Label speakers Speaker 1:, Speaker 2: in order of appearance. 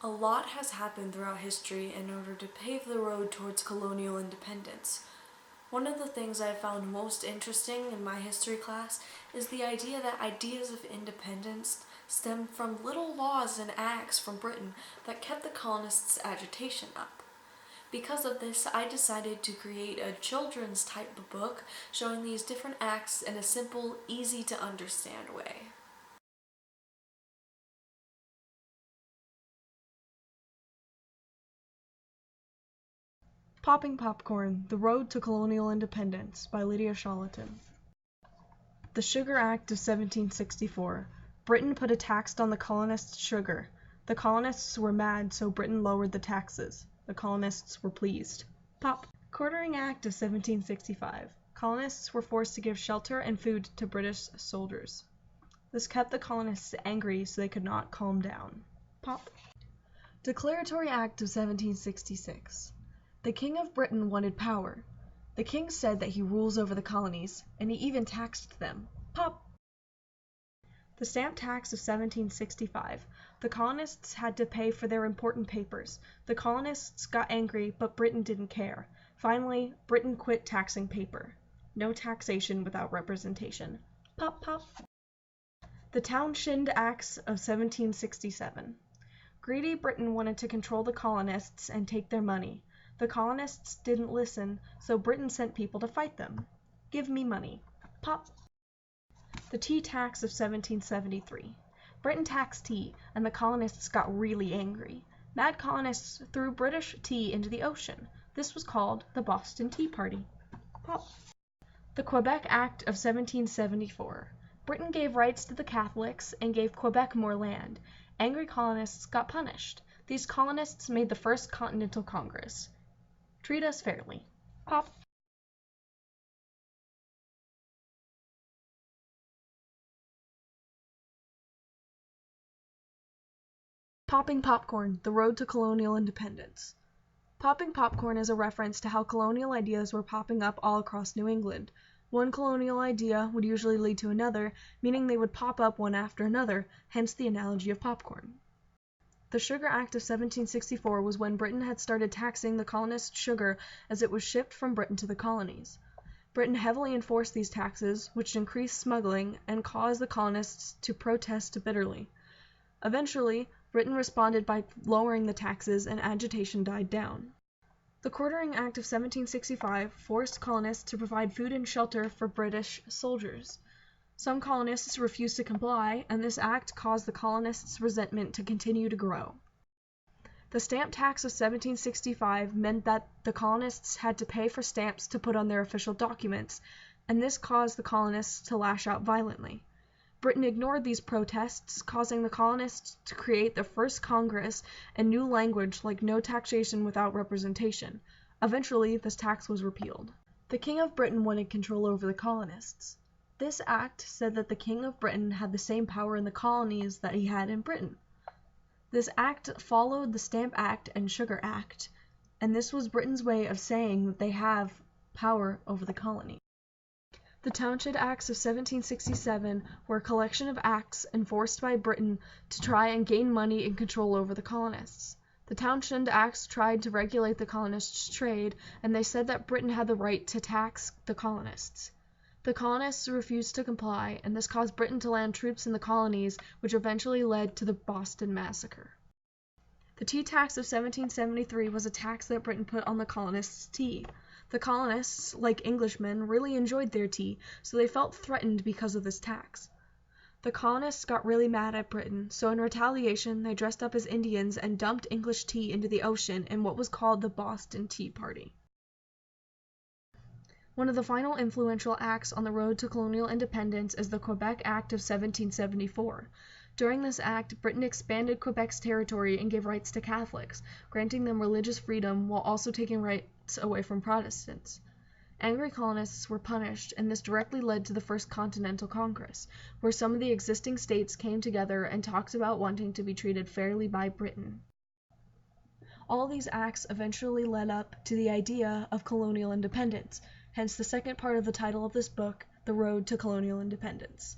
Speaker 1: A lot has happened throughout history in order to pave the road towards colonial independence. One of the things I found most interesting in my history class is the idea that ideas of independence stem from little laws and acts from Britain that kept the colonists' agitation up. Because of this, I decided to create a children's type book showing these different acts in a simple, easy to understand way.
Speaker 2: Popping Popcorn: The Road to Colonial Independence by Lydia Sholiton. The Sugar Act of 1764. Britain put a tax on the colonists' sugar. The colonists were mad, so Britain lowered the taxes. The colonists were pleased. Pop. Quartering Act of 1765. Colonists were forced to give shelter and food to British soldiers. This kept the colonists angry, so they could not calm down. Pop. Declaratory Act of 1766. The King of Britain wanted power. The king said that he rules over the colonies, and he even taxed them. Pop! The Stamp Tax of 1765. The colonists had to pay for their important papers. The colonists got angry, but Britain didn't care. Finally, Britain quit taxing paper. No taxation without representation. Pop, pop. The Townshend Acts of 1767. Greedy Britain wanted to control the colonists and take their money. The colonists didn't listen, so Britain sent people to fight them. Give me money. Pop. The Tea Tax of 1773. Britain taxed tea, and the colonists got really angry. Mad colonists threw British tea into the ocean. This was called the Boston Tea Party. Pop. The Quebec Act of 1774. Britain gave rights to the Catholics and gave Quebec more land. Angry colonists got punished. These colonists made the First Continental Congress. Treat us fairly. Pop. Popping Popcorn: The Road to Colonial Independence. Popping popcorn is a reference to how colonial ideas were popping up all across New England. One colonial idea would usually lead to another, meaning they would pop up one after another, hence the analogy of popcorn. The Sugar Act of 1764 was when Britain had started taxing the colonists' sugar as it was shipped from Britain to the colonies. Britain heavily enforced these taxes, which increased smuggling and caused the colonists to protest bitterly. Eventually, Britain responded by lowering the taxes and agitation died down. The Quartering Act of 1765 forced colonists to provide food and shelter for British soldiers. Some colonists refused to comply, and this act caused the colonists' resentment to continue to grow. The Stamp Tax of 1765 meant that the colonists had to pay for stamps to put on their official documents, and this caused the colonists to lash out violently. Britain ignored these protests, causing the colonists to create the first Congress and new language like no taxation without representation. Eventually, this tax was repealed. The King of Britain wanted control over the colonists. This act said that the King of Britain had the same power in the colonies that he had in Britain. This act followed the Stamp Act and Sugar Act, and this was Britain's way of saying that they have power over the colony. The Townshend Acts of 1767 were a collection of acts enforced by Britain to try and gain money and control over the colonists. The Townshend Acts tried to regulate the colonists' trade, and they said that Britain had the right to tax the colonists. The colonists refused to comply, and this caused Britain to land troops in the colonies, which eventually led to the Boston Massacre. The Tea Tax of 1773 was a tax that Britain put on the colonists' tea. The colonists, like Englishmen, really enjoyed their tea, so they felt threatened because of this tax. The colonists got really mad at Britain, so in retaliation they dressed up as Indians and dumped English tea into the ocean in what was called the Boston Tea Party. One of the final influential acts on the road to colonial independence is the Quebec Act of 1774. During this act, Britain expanded Quebec's territory and gave rights to Catholics, granting them religious freedom while also taking rights away from Protestants. Angry colonists were punished, and this directly led to the First Continental Congress, where some of the existing states came together and talked about wanting to be treated fairly by Britain. All these acts eventually led up to the idea of colonial independence, hence the second part of the title of this book, The Road to Colonial Independence.